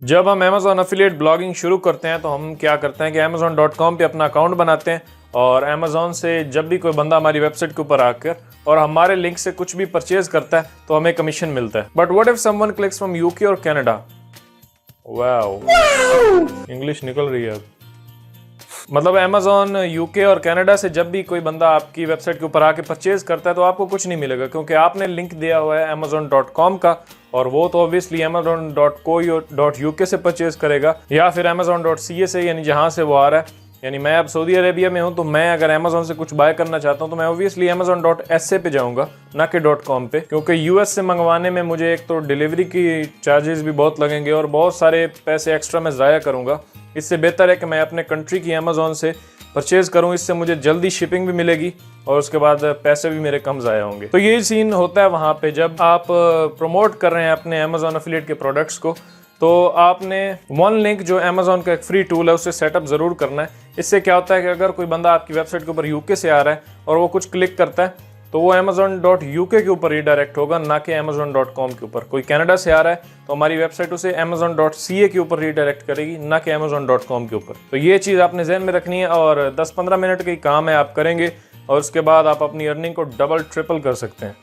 जब हम Amazon affiliate blogging शुरू करते हैं तो हम क्या करते हैं कि Amazon.com पे अपना अकाउंट बनाते हैं और Amazon से जब भी कोई बंदा हमारी वेबसाइट के ऊपर आकर और हमारे लिंक से कुछ भी परचेज करता है तो हमें कमीशन मिलता है। But what if someone clicks from UK और कनाडा? वाओ, इंग्लिश निकल रही है अब। मतलब Amazon यूके और कनाडा से जब भी कोई बंदा आपकी वेबसाइट के ऊपर आके परचेज करता है तो आपको कुछ नहीं मिलेगा, क्योंकि आपने लिंक दिया हुआ है Amazon.com का और वो तो ऑब्वियसली Amazon.co.uk से परचेज करेगा या फिर Amazon.ca से, यानी जहां से वो आ रहा है। यानी मैं अब सऊदी अरेबिया में हूं तो मैं अगर Amazon से कुछ बाय करना चाहता हूं तो मैं ऑब्वियसली Amazon.sa पे जाऊंगा, ना कि .com पे, क्योंकि यूएस से मंगवाने में मुझे एक तो डिलीवरी की चार्जेस भी बहुत लगेंगे और बहुत सारे पैसे एक्स्ट्रा मैं ज़ाया करूंगा। इससे बेहतर है कि मैं अपने कंट्री की Amazon से परचेज करूं, इससे मुझे जल्दी शिपिंग भी मिलेगी और उसके बाद पैसे भी मेरे कम ज़ाया होंगे। तो यही सीन होता है वहाँ पे जब आप प्रमोट कर रहे हैं अपने Amazon अफिलिएट के प्रोडक्ट्स को, तो आपने वन लिंक जो Amazon का एक फ्री टूल है उससे सेटअप ज़रूर करना है। इससे क्या होता है कि अगर कोई बंदा आपकी वेबसाइट के ऊपर यूके से आ रहा है और वो कुछ क्लिक करता है तो वो Amazon.uk के ऊपर रीडायरेक्ट होगा, ना कि Amazon.com के ऊपर। कोई कनाडा से आ रहा है तो हमारी वेबसाइट उसे Amazon.ca के ऊपर रीडायरेक्ट करेगी, ना कि Amazon.com के ऊपर। तो ये चीज़ आपने जहन में रखनी है और 10-15 मिनट का ही काम है, आप करेंगे और उसके बाद आप अपनी अर्निंग को डबल ट्रिपल कर सकते हैं।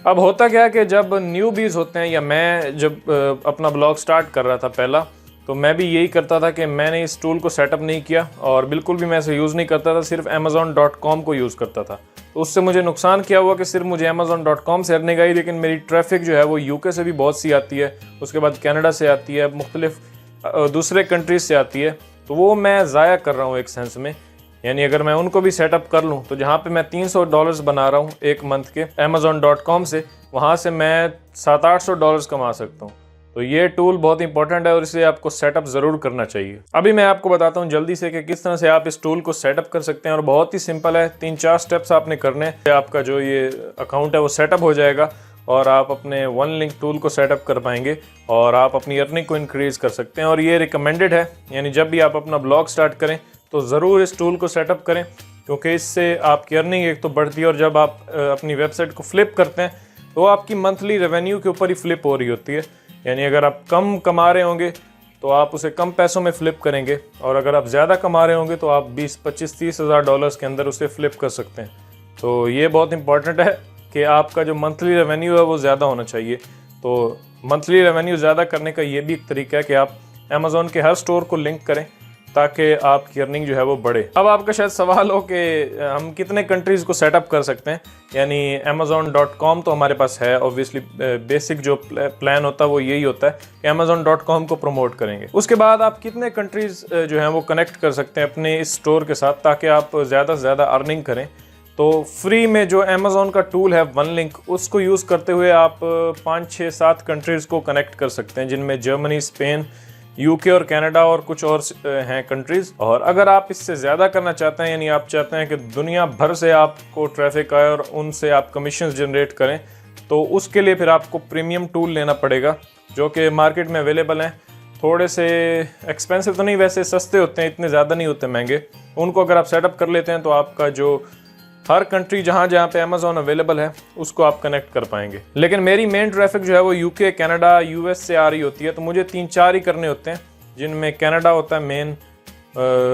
अब होता क्या है कि जब न्यूबीज होते हैं, या मैं जब अपना ब्लॉग स्टार्ट कर रहा था पहला, तो मैं भी यही करता था कि मैंने इस टूल को सेटअप नहीं किया और बिल्कुल भी मैं इसे यूज़ नहीं करता था, सिर्फ Amazon.com को यूज़ करता था। तो उससे मुझे नुकसान क्या हुआ कि सिर्फ मुझे Amazon.com से अर्निंग आई, लेकिन मेरी ट्रैफिक जो है वो यूके से भी बहुत सी आती है, उसके बाद कनाडा से आती है, मुख्तलिफ दूसरे कंट्रीज से आती है। तो वो मैं ज़ाया कर रहा हूँ एक सेंस में। यानी अगर मैं उनको भी सेटअप कर लूँ तो जहाँ पे मैं $300 बना रहा हूँ एक मंथ के Amazon.com से, वहाँ से मैं $700-800 कमा सकता हूँ। तो ये टूल बहुत इंपॉर्टेंट है और इसे आपको सेटअप ज़रूर करना चाहिए। अभी मैं आपको बताता हूँ जल्दी से कि किस तरह से आप इस टूल को सेटअप कर सकते हैं, और बहुत ही सिंपल है। 3-4 स्टेप्स आपने करने हैं, आपका जो ये अकाउंट है वो सेटअप हो जाएगा और आप अपने वन लिंक टूल को सेटअप कर पाएंगे और आप अपनी अर्निंग को इंक्रीज कर सकते हैं। और ये रिकमेंडेड है, यानी जब भी आप अपना ब्लॉग स्टार्ट करें तो ज़रूर इस टूल को सेटअप करें, क्योंकि इससे आपकी अर्निंग एक तो बढ़ती है और जब आप अपनी वेबसाइट को फ्लिप करते हैं तो आपकी मंथली रेवेन्यू के ऊपर ही फ्लिप हो रही होती है। यानी अगर आप कम कमा रहे होंगे तो आप उसे कम पैसों में फ्लिप करेंगे, और अगर आप ज़्यादा कमा रहे होंगे तो आप 20-25-30 हज़ार डॉलर्स के अंदर उसे फ्लिप कर सकते हैं। तो ये बहुत इंपॉर्टेंट है कि आपका जो मंथली रेवेन्यू है वो ज़्यादा होना चाहिए। तो मंथली रेवेन्यू ज़्यादा करने का ये भी एक तरीका है कि आप Amazon के हर स्टोर को लिंक करें ताकि आपकी अर्निंग जो है वो बढ़े। अब आपका शायद सवाल हो कि हम कितने कंट्रीज़ को सेटअप कर सकते हैं। यानी Amazon.com तो हमारे पास है, ऑब्वियसली बेसिक जो प्लान होता है वो यही होता है कि Amazon.com को प्रमोट करेंगे। उसके बाद आप कितने कंट्रीज़ जो हैं वो कनेक्ट कर सकते हैं अपने इस स्टोर के साथ, ताकि आप ज़्यादा से ज़्यादा अर्निंग करें। तो फ्री में जो Amazon का टूल है वन लिंक, उसको यूज़ करते हुए आप 5-6-7 कंट्रीज़ को कनेक्ट कर सकते हैं, जिनमें जर्मनी, स्पेन, यूके और कनाडा और कुछ और हैं कंट्रीज़। और अगर आप इससे ज़्यादा करना चाहते हैं, यानी आप चाहते हैं कि दुनिया भर से आपको ट्रैफिक आए और उनसे आप कमीशन जनरेट करें, तो उसके लिए फिर आपको प्रीमियम टूल लेना पड़ेगा, जो कि मार्केट में अवेलेबल हैं। थोड़े से एक्सपेंसिव तो नहीं, वैसे सस्ते होते हैं, इतने ज़्यादा नहीं होते महंगे। उनको अगर आप सेटअप कर लेते हैं तो आपका जो हर कंट्री जहाँ पे Amazon अवेलेबल है उसको आप कनेक्ट कर पाएंगे। लेकिन मेरी मेन ट्रैफिक जो है वो यूके, कनाडा, यूएस से आ रही होती है, तो मुझे 3-4 ही करने होते हैं, जिनमें कनाडा होता है मेन,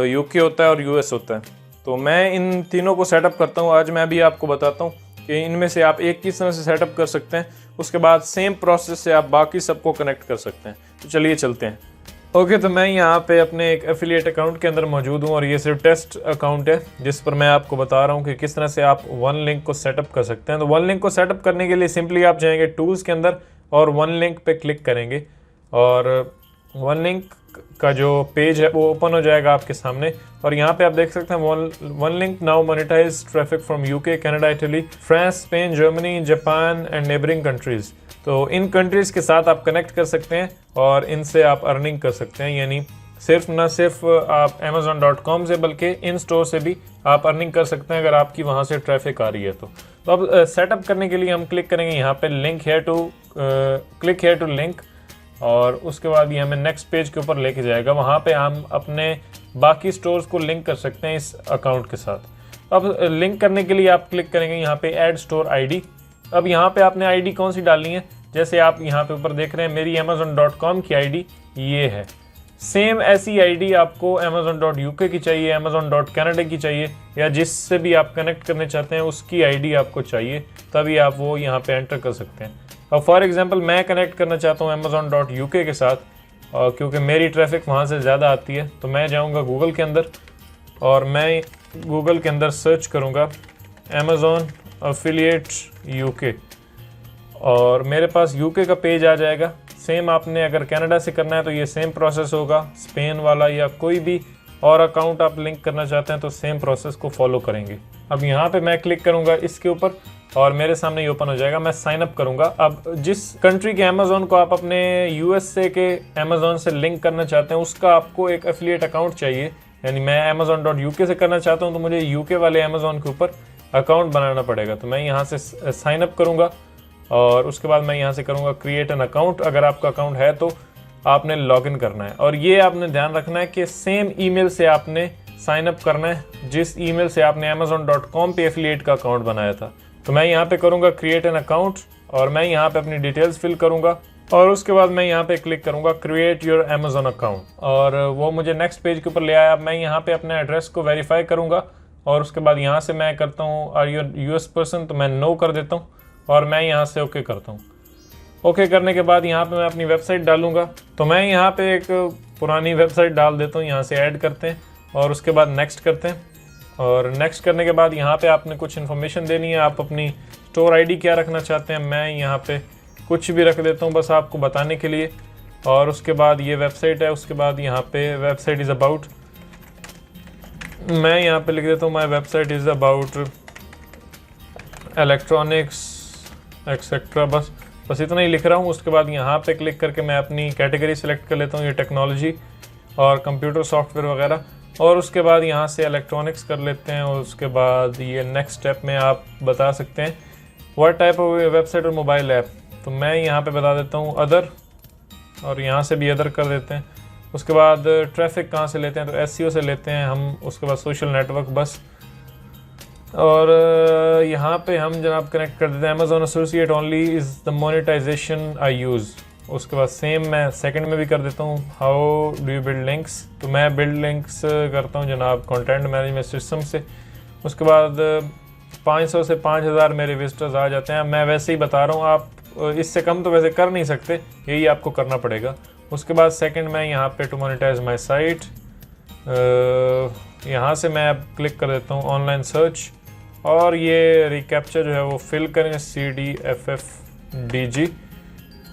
यूके होता है और यूएस होता है। तो मैं इन तीनों को सेटअप करता हूँ। आज मैं अभी आपको बताता हूँ कि इनमें से आप एक किस तरह से सेटअप कर सकते हैं, उसके बाद सेम प्रोसेस से आप बाकी सबको कनेक्ट कर सकते हैं। तो चलिए चलते हैं। ओके, तो मैं यहाँ पे अपने एक एफिलिएट अकाउंट के अंदर मौजूद हूँ और ये सिर्फ टेस्ट अकाउंट है, जिस पर मैं आपको बता रहा हूँ कि किस तरह से आप वन लिंक को सेटअप कर सकते हैं। तो वन लिंक को सेटअप करने के लिए सिंपली आप जाएंगे टूल्स के अंदर और वन लिंक पे क्लिक करेंगे और वन लिंक का जो पेज है वो ओपन हो जाएगा आपके सामने। और यहाँ पे आप देख सकते हैं one link now monetise traffic from UK, Canada, Italy, France, Spain, Germany, Japan and neighbouring countries. तो इन कंट्रीज़ के साथ आप कनेक्ट कर सकते हैं और इनसे आप अर्निंग कर सकते हैं। यानी न सिर्फ आप Amazon.com से बल्कि इन स्टोर से भी आप अर्निंग कर सकते हैं अगर आपकी वहाँ से ट्रैफिक आ रही है। तो अब सेटअप करने के लिए हम क्लिक करेंगे यहाँ पे क्लिक हेयर टू लिंक, और उसके बाद ये हमें नेक्स्ट पेज के ऊपर लेके जाएगा। वहाँ पे हम अपने बाकी स्टोर्स को लिंक कर सकते हैं इस अकाउंट के साथ। अब लिंक करने के लिए आप क्लिक करेंगे यहाँ पे ऐड स्टोर आईडी। अब यहाँ पे आपने आईडी कौन सी डालनी है, जैसे आप यहाँ पे ऊपर देख रहे हैं मेरी amazon.com की आईडी ये है। सेम ऐसी आईडी आपको amazon.uk की चाहिए, amazon.canada की चाहिए, या जिससे भी आप कनेक्ट करने चाहते हैं उसकी आईडी आपको चाहिए, तभी आप वो यहाँ पे एंटर कर सकते हैं। अब फॉर एग्जांपल मैं कनेक्ट करना चाहता हूँ amazon.uk के साथ, क्योंकि मेरी ट्रैफिक वहाँ से ज़्यादा आती है, तो मैं जाऊँगा गूगल के अंदर और मैं गूगल के अंदर सर्च करूँगा Amazon Affiliate UK और मेरे पास UK का पेज आ जाएगा। सेम आपने अगर कनाडा से करना है तो ये सेम प्रोसेस होगा, स्पेन वाला या कोई भी और अकाउंट आप लिंक करना चाहते हैं तो सेम प्रोसेस को फॉलो करेंगे। अब यहाँ पे मैं क्लिक करूँगा इसके ऊपर और मेरे सामने ये ओपन हो जाएगा। मैं साइन अप करूँगा। अब जिस कंट्री के अमेज़ॉन को आप अपने USA के अमेज़ॉन से लिंक करना चाहते हैं उसका आपको एक एफिलिएट अकाउंट चाहिए, यानी मैं amazon.uk से करना चाहता हूँ तो मुझे UK वाले अमेज़ॉन के ऊपर अकाउंट बनाना पड़ेगा। तो मैं यहाँ से साइन अप करूँगा और उसके बाद मैं यहाँ से करूँगा क्रिएट एन अकाउंट। अगर आपका अकाउंट है तो आपने लॉगिन करना है और ये आपने ध्यान रखना है कि सेम ईमेल से आपने साइन अप करना है जिस ईमेल से आपने amazon.com पे एफिलिएट का अकाउंट बनाया था। तो मैं यहाँ पे करूँगा क्रिएट एन अकाउंट और मैं यहाँ पे अपनी डिटेल्स फिल करूँगा और उसके बाद मैं यहाँ पे क्लिक करूँगा क्रिएट योर अमेज़ॉन अकाउंट और वो मुझे नेक्स्ट पेज के ऊपर ले आया। अब मैं यहाँ पे अपने एड्रेस को वेरीफाई करूँगा और उसके बाद यहाँ से मैं करता हूँ आर यू US पर्सन, तो मैं नो कर देता हूँ और मैं यहाँ से ओके करता हूँ। ओके करने के बाद यहाँ पे मैं अपनी वेबसाइट डालूँगा, तो मैं यहाँ पे एक पुरानी वेबसाइट डाल देता हूँ। यहाँ से ऐड करते हैं और उसके बाद नेक्स्ट करते हैं और नेक्स्ट करने के बाद यहाँ पे आपने कुछ इन्फॉर्मेशन देनी है। आप अपनी स्टोर आईडी क्या रखना चाहते हैं, मैं यहाँ पे कुछ भी रख देता हूँ बस आपको बताने के लिए। और उसके बाद ये वेबसाइट है, उसके बाद यहाँ पे वेबसाइट इज़ अबाउट, मैं यहाँ पे लिख देता हूँ my website is about electronics etcetera, बस इतना ही लिख रहा हूँ। उसके बाद यहाँ पे क्लिक करके मैं अपनी कैटेगरी सेलेक्ट कर लेता हूँ, ये टेक्नोलॉजी और कंप्यूटर सॉफ्टवेयर वगैरह, और उसके बाद यहाँ से इलेक्ट्रॉनिक्स कर लेते हैं। और उसके बाद ये नेक्स्ट स्टेप में आप बता सकते हैं व्हाट टाइप ऑफ वेबसाइट और मोबाइल ऐप, तो मैं यहाँ पे बता देता हूँ अदर और यहाँ से भी अदर कर देते हैं। उसके बाद ट्रैफिक कहाँ से लेते हैं, तो SEO से लेते हैं हम। उसके बाद सोशल नेटवर्क बस, और यहाँ पे हम जनाब कनेक्ट कर देते हैं Amazon associate only is the monetisation I use. उसके बाद सेम मैं सेकंड में भी कर देता हूँ how do you build links, तो मैं बिल्ड लिंक्स करता हूँ जनाब कंटेंट मैनेजमेंट सिस्टम से। उसके बाद 500 से 5000 मेरे विजिटर्स आ जाते हैं। मैं वैसे ही बता रहा हूँ, आप इससे कम तो वैसे कर नहीं सकते, यही आपको करना पड़ेगा। उसके बाद सेकंड मैं यहाँ पे टू मोनेटाइज माय साइट, यहाँ से मैं अब क्लिक कर देता हूँ ऑनलाइन सर्च और ये रिकैप्चर जो है वो फिल करें CDFFDG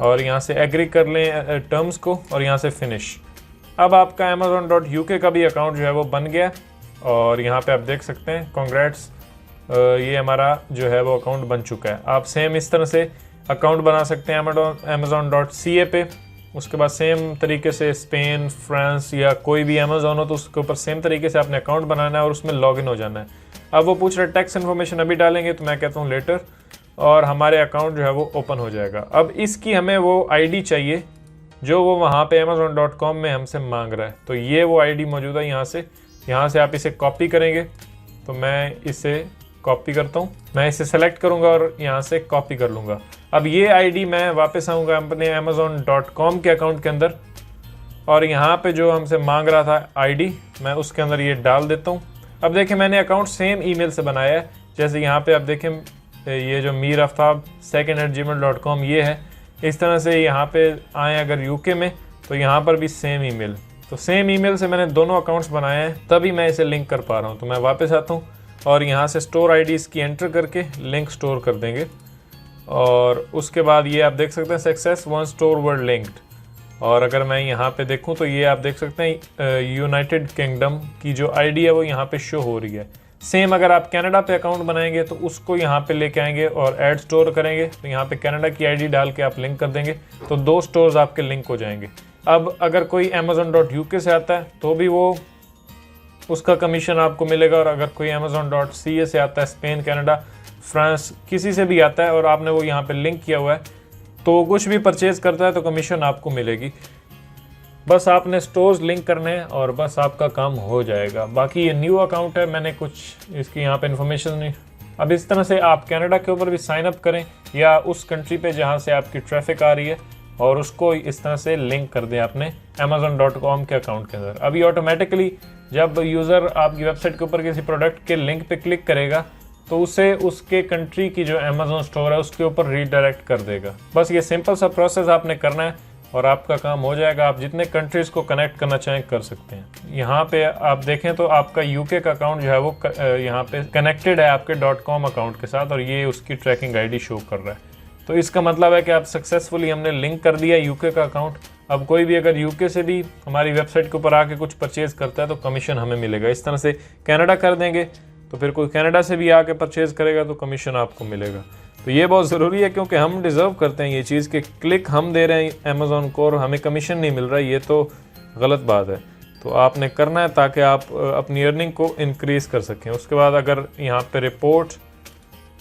और यहाँ से एग्री कर लें टर्म्स को और यहाँ से फिनिश। अब आपका amazon.uk का भी अकाउंट जो है वो बन गया और यहाँ पे आप देख सकते हैं कॉन्ग्रेट्स, ये हमारा जो है वो अकाउंट बन चुका है। आप सेम इस तरह से अकाउंट बना सकते हैं amazon.ca पे। उसके बाद सेम तरीके से स्पेन, फ्रांस या कोई भी अमेज़ॉन हो तो उसके ऊपर सेम तरीके से आपने अकाउंट बनाना है और उसमें लॉगिन हो जाना है। अब वो पूछ रहे टैक्स इन्फॉर्मेशन अभी डालेंगे, तो मैं कहता हूँ लेटर, और हमारे अकाउंट जो है वो ओपन हो जाएगा। अब इसकी हमें वो आईडी चाहिए जो वो वहाँ पे amazon.com में हमसे मांग रहा है, तो ये वो आईडी मौजूद है। यहाँ से आप इसे कॉपी करेंगे, तो मैं इसे कॉपी करता हूँ, मैं इसे सेलेक्ट करूँगा और यहाँ से कॉपी कर लूँगा। अब ये आईडी मैं वापस आऊँगा अपने amazon.com के अकाउंट के अंदर और यहाँ पे जो हमसे मांग रहा था आईडी मैं उसके अंदर ये डाल देता हूँ। अब देखें मैंने अकाउंट सेम ईमेल से बनाया है, जैसे यहाँ पे आप देखें ये जो मीर आफ्ताब second@gmail.com ये है। इस तरह से यहाँ पे आए अगर UK में तो यहाँ पर भी सेम ईमेल, तो सेम ईमेल से मैंने दोनों अकाउंट्स बनाए हैं तभी मैं इसे लिंक कर पा रहा हूँ। तो मैं वापस आता हूँ और यहाँ से स्टोर आईडीज़ की एंटर करके लिंक स्टोर कर देंगे और उसके बाद ये आप देख सकते हैं success one store word linked. और अगर मैं यहाँ पे देखूँ तो ये आप देख सकते हैं यूनाइटेड किंगडम की जो आईडी है वो यहाँ पे शो हो रही है। सेम अगर आप कनाडा पे अकाउंट बनाएंगे तो उसको यहाँ पे लेके आएंगे और ऐड स्टोर करेंगे, तो यहाँ पे कनाडा की आईडी डाल के आप लिंक कर देंगे तो 2 स्टोर्स आपके लिंक हो जाएंगे। अब अगर कोई amazon.uk से आता है तो भी वो उसका कमीशन आपको मिलेगा, और अगर कोई amazon.ca से आता है, स्पेन, कनाडा, फ्रांस किसी से भी आता है और आपने वो यहाँ पे लिंक किया हुआ है तो कुछ भी परचेज़ करता है तो कमीशन आपको मिलेगी। बस आपने स्टोर्स लिंक करने हैं और बस आपका काम हो जाएगा। बाकी ये न्यू अकाउंट है, मैंने कुछ इसकी यहाँ पे इन्फॉर्मेशन नहीं। अब इस तरह से आप कनाडा के ऊपर भी साइन अप करें या उस कंट्री पे जहाँ से आपकी ट्रैफिक आ रही है और उसको इस तरह से लिंक कर दें अपने amazon.com के अकाउंट के अंदर। अभी ऑटोमेटिकली जब यूज़र आपकी वेबसाइट के ऊपर किसी प्रोडक्ट के लिंक पे क्लिक करेगा तो उसे उसके कंट्री की जो अमेज़न स्टोर है उसके ऊपर रीडायरेक्ट कर देगा। बस ये सिंपल सा प्रोसेस आपने करना है और आपका काम हो जाएगा। आप जितने कंट्रीज को कनेक्ट करना चाहें कर सकते हैं। यहाँ पे आप देखें तो आपका यूके का अकाउंट जो है वो यहाँ पे कनेक्टेड है आपके .com अकाउंट के साथ और ये उसकी ट्रैकिंग आईडी शो कर रहा है। तो इसका मतलब है कि आप सक्सेसफुली हमने लिंक कर दिया यूके का अकाउंट। अब कोई भी अगर यूके से भी हमारी वेबसाइट के ऊपर आके कुछ परचेज करता है तो कमीशन हमें मिलेगा। इस तरह से कनाडा कर देंगे तो फिर कोई कनाडा से भी आके परचेज करेगा तो कमीशन आपको मिलेगा। तो ये बहुत ज़रूरी है क्योंकि हम डिज़र्व करते हैं ये चीज़ कि क्लिक हम दे रहे हैं अमेज़ॉन को और हमें कमीशन नहीं मिल रहा है, ये तो गलत बात है। तो आपने करना है ताकि आप अपनी अर्निंग को इंक्रीज़ कर सकें। उसके बाद अगर यहाँ पे रिपोर्ट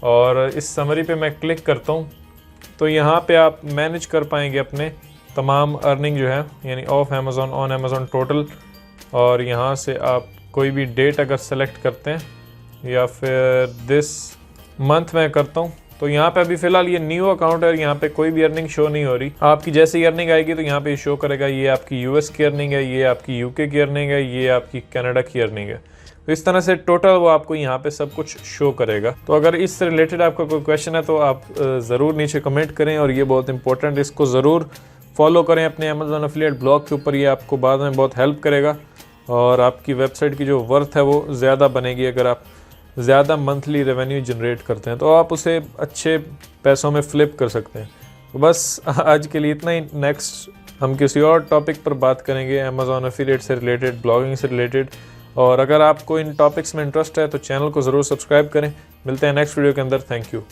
और इस समरी पे मैं क्लिक करता हूँ तो यहाँ पे आप मैनेज कर पाएंगे अपने तमाम अर्निंग जो है, यानी of Amazon, on Amazon, total. और यहाँ से आप कोई भी डेट अगर सेलेक्ट करते हैं या फिर दिस मंथ में करता हूँ तो यहाँ पे अभी फ़िलहाल ये न्यू अकाउंट है, यहाँ पे कोई भी अर्निंग शो नहीं हो रही। आपकी जैसे ही अर्निंग आएगी तो यहाँ पे शो करेगा ये आपकी यूएस की अर्निंग है, ये आपकी यूके की अर्निंग है, ये आपकी कनाडा की अर्निंग है। तो इस तरह से टोटल वो आपको यहाँ पे सब कुछ शो करेगा। तो अगर इससे रिलेटेड आपका कोई क्वेश्चन है तो आप ज़रूर नीचे कमेंट करें और ये बहुत इंपॉर्टेंट, इसको ज़रूर फॉलो करें अपने अमेज़ॉन एफिलिएट ब्लॉग के ऊपर। ये आपको बाद में बहुत हेल्प करेगा और आपकी वेबसाइट की जो वर्थ है वो ज़्यादा बनेगी। अगर आप ज़्यादा मंथली रेवेन्यू जनरेट करते हैं तो आप उसे अच्छे पैसों में फ्लिप कर सकते हैं। तो बस आज के लिए इतना ही। नेक्स्ट हम किसी और टॉपिक पर बात करेंगे अमेज़ॉन एफिलिएट से रिलेटेड, ब्लॉगिंग से रिलेटेड। और अगर आपको इन टॉपिक्स में इंटरेस्ट है तो चैनल को ज़रूर सब्सक्राइब करें। मिलते हैं नेक्स्ट वीडियो के अंदर। Thank you.